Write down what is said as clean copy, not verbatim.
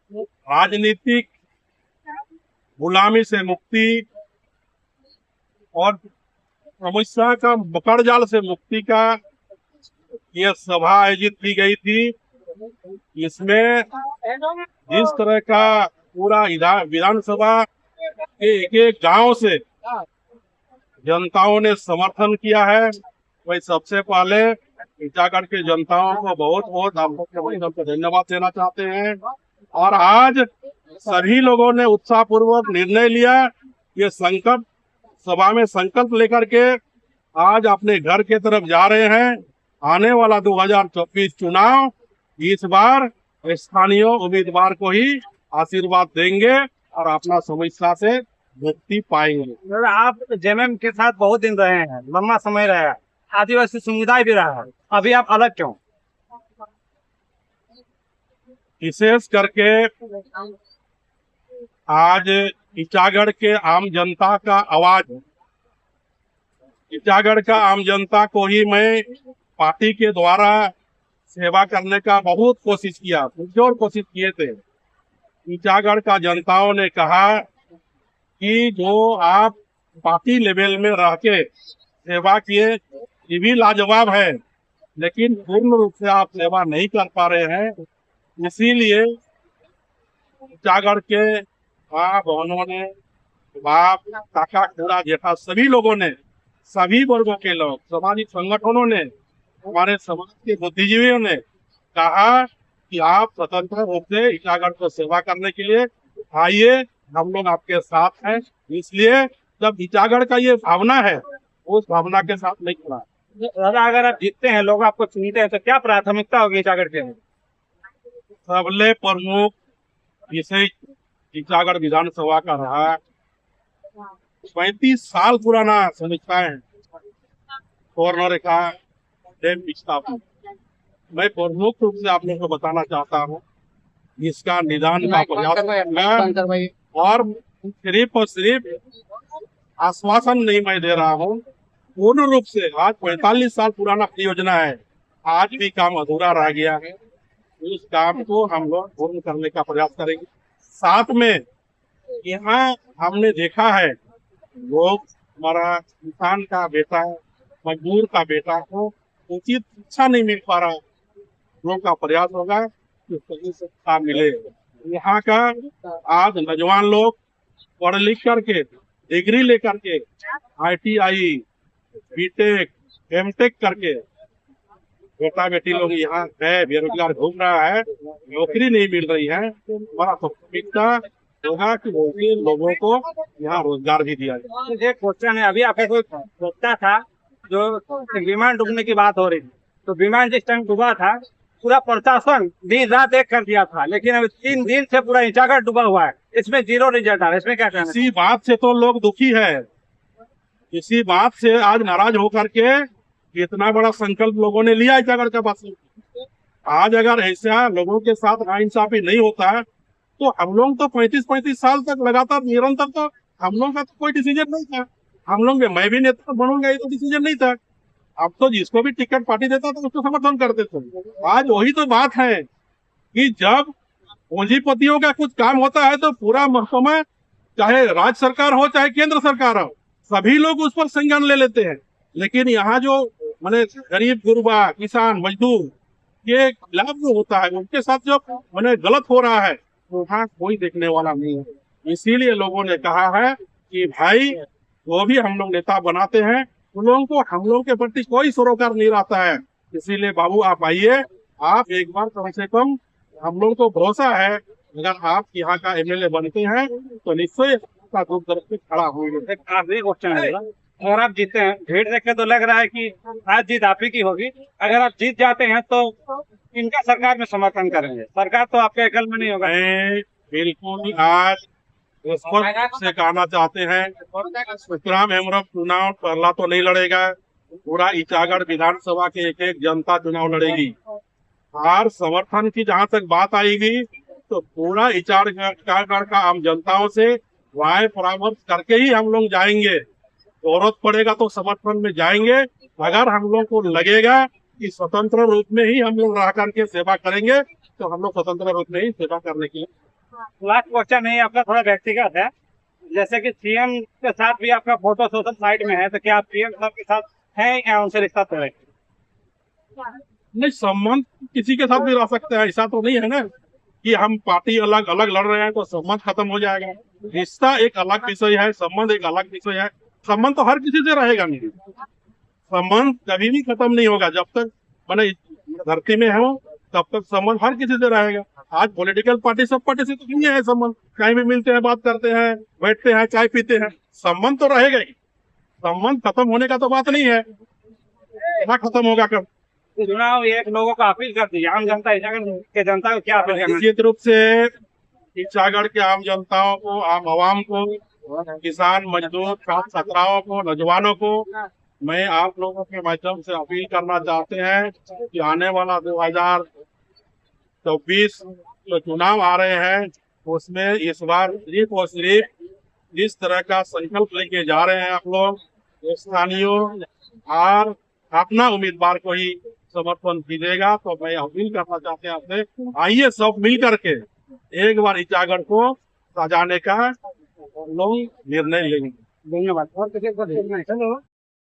राजनीतिक गुलामी से मुक्ति और समस्या का मकड़ जाल से मुक्ति का यह सभा आयोजित की गई थी। इसमें जिस तरह का पूरा विधानसभा के एक एक गांव से जनताओं ने समर्थन किया है, वही सबसे पहले टीचागढ़ के जनताओं को बहुत बहुत आप लोग के माध्यम से धन्यवाद देना चाहते हैं। और आज सभी लोगों ने उत्साहपूर्वक निर्णय लिया, ये संकल्प सभा में संकल्प लेकर के आज अपने घर के तरफ जा रहे हैं। आने वाला 2024 चुनाव इस बार स्थानीय उम्मीदवार को ही आशीर्वाद देंगे और अपना समस्या से मुक्ति पाएंगे। आप जेएमएम के साथ बहुत दिन रहे हैं, लंबा समय रहा है, आदिवासी समुदाय भी रहा है, अभी आप अलग क्यों? विशेष करके आज टीचागढ़ के आम जनता का आवाज, टीचागढ़ का आम जनता को ही मैं पार्टी के द्वारा सेवा करने का बहुत कोशिश किया, पुरजोर कोशिश किए थे। टीचागढ़ का जनताओं ने कहा कि जो आप पार्टी लेवल में रह के सेवा किए ये भी लाजवाब है, लेकिन पूर्ण रूप से आप सेवा नहीं कर पा रहे हैं। इसीलिए टीचागढ़ के माँ बहनों ने, बाप काका खुड़ा जेठा सभी लोगों ने, सभी वर्गों के लोग, सामाजिक संगठनों ने, हमारे समाज के बुद्धिजीवियों ने कहा कि आप स्वतंत्र रूप से टीचागढ़ को सेवा करने के लिए आइए, हम लोग आपके साथ हैं। इसलिए जब टीचागढ़ का ये भावना है, उस भावना के साथ नहीं खड़ा। दादा, अगर आप जीतते हैं, लोग आपको चुनते हैं, तो क्या प्राथमिकता होगी टीचागढ़ के? सबले प्रमुख विषय टीचागढ़ विधानसभा का रहा 35 साल पुराना समीक्षा है कोरोना रेखा डैम विस्थापन। मैं प्रमुख रूप से आप लोगों को बताना चाहता हूँ, इसका निदान का प्रयास और सिर्फ आश्वासन नहीं मैं दे रहा हूँ, पूर्ण रूप से आज 45 साल पुराना परियोजना है, आज भी काम अधूरा रह गया है। उस काम को हम लोग पूर्ण करने का प्रयास करेंगे। साथ में यहाँ हमने देखा है, लोग, हमारा किसान का बेटा, मजदूर का बेटा को उचित शिक्षा नहीं मिल पा रहा, लोगों का प्रयास होगा कि सही शिक्षा मिले। यहाँ का आज नौजवान लोग पढ़ लिख करके, डिग्री लेकर के, ITI, बीटेक, एमटेक करके बेटा बेटी लोग यहाँ है, बेरोजगार घूम रहा है, नौकरी नहीं मिल रही है। हमारा प्राथमिकता होगा कि लोगों को यहाँ रोजगार भी दिया जाए। एक क्वेश्चन है, अभी आपका कोई सोचता था जो विमान डूबने की बात हो रही थी, तो विमान जिस टाइम डूबा था पूरा प्रशासन दिन रात एक कर दिया था, लेकिन अभी 3 दिन से पूरा टीचागढ़ डूबा हुआ है, इसमें 0 रिजल्ट आ रहा है, इसमें क्या कहना है? इसी बात से तो लोग दुखी है, इसी बात से आज नाराज होकर के इतना बड़ा संकल्प लोगों ने लिया टीचागढ़ का वासी। आज अगर ऐसा लोगों के साथ नाइंसाफी नहीं होता है तो हम लोग तो 35 साल तक लगातार निरंतर, तो हम लोग का तो कोई डिसीजन नहीं था। हम लोग मैं भी नेता बनूंगा ये तो डिसीजन नहीं था। अब तो जिसको भी टिकट पार्टी देता था उसको समर्थन करते थे। आज वही तो बात है कि जब पूंजीपतियों का कुछ काम होता है तो पूरा महकमा, चाहे राज्य सरकार हो चाहे केंद्र सरकार हो, सभी लोग उस पर संज्ञान ले लेते हैं। लेकिन यहाँ जो मैंने गरीब गुरबा, किसान, मजदूर ये लाभ जो होता है उनके साथ जो मैंने गलत हो रहा है, वहाँ कोई देखने वाला नहीं है। इसीलिए लोगों ने कहा है कि भाई वो भी हम लोग नेता बनाते हैं, उन लोगों को हम लोगों के प्रति कोई सरोकार नहीं रहता है। इसीलिए बाबू आप आइए, आप एक बार कम से कम, हम लोग को भरोसा है अगर आप यहाँ का MLA बनते हैं तो निश्चय आपका दुख दर्द पे खड़ा होंगे। एक आखिरी क्वेश्चन है, अगर आप जीते हैं, भीड़ देख के तो लग रहा है कि आज जीत आप ही की होगी, अगर आप जीत जाते हैं तो इनका सरकार में समर्थन करेंगे? सरकार तो आपके अकल में नहीं होगा। बिल्कुल आज स्पष्ट से कहना चाहते हैं, सुखराम हेमरम चुनाव पहला तो नहीं लड़ेगा, पूरा टीचागढ़ विधानसभा के एक एक जनता चुनाव लड़ेगी। और समर्थन की जहाँ तक बात आएगी तो पूरा टीचागढ़ का आम जनताओं से राय परामर्श करके ही हम लोग जाएंगे। जरूरत पड़ेगा तो समर्थन में जाएंगे। अगर हम लोग को लगेगा कि स्वतंत्र रूप में ही हम लोग रह करके सेवा करेंगे तो हम लोग स्वतंत्र रूप में ही सेवा करने के लिए। लास्ट क्वेश्चन है आपका, थोड़ा व्यक्तिगत है। जैसे कि सीएम के साथ भी आपका फोटो सोशल साइट में है, तो क्या आप पीएम साहब के साथ हैं या उनसे रिश्ता तोड़े? नहीं, संबंध किसी के साथ भी रह सकते हैं, ऐसा तो नहीं है ना कि हम पार्टी अलग अलग लड़ रहे हैं तो संबंध खत्म हो जाएगा। रिश्ता एक अलग विषय है, संबंध एक अलग विषय है। संबंध तो हर किसी से रहेगा नहीं, संबंध कभी भी खत्म नहीं होगा। जब तक मैंने धरती में हो तब तक संबंध हर किसी से रहेगा। आज पॉलिटिकल पार्टी सब पार्टी से तो नहीं है संबंध, कहीं भी मिलते हैं, बात करते हैं, बैठते हैं, चाय पीते हैं, संबंध तो रहेगा ही। संबंध खत्म होने का तो बात नहीं है, ना खत्म होगा कब। चुनाव एक लोगों को अपील कर दी, आम जनता के जनता को क्या अपील करना? निश्चित रूप से टीचागढ़ के आम जनताओं को, आम आवाम को, किसान, मजदूर, छात्र छात्राओं को, नौजवानों को मैं आप लोगों के माध्यम से अपील करना चाहते हैं कि आने वाला 2024 जो चुनाव आ रहे हैं उसमें इस बार सिर्फ और सिर्फ इस तरह का संकल्प लेके जा रहे हैं आप लोग, स्थानीय और अपना उम्मीदवार को ही समर्थन कीजिएगा। तो मैं अपील करना चाहते हैं आपसे, आइए सब मिल करके एक बार टीचागढ़ को सजाने का लोग निर्णय लेंगे। धन्यवाद। और किसी को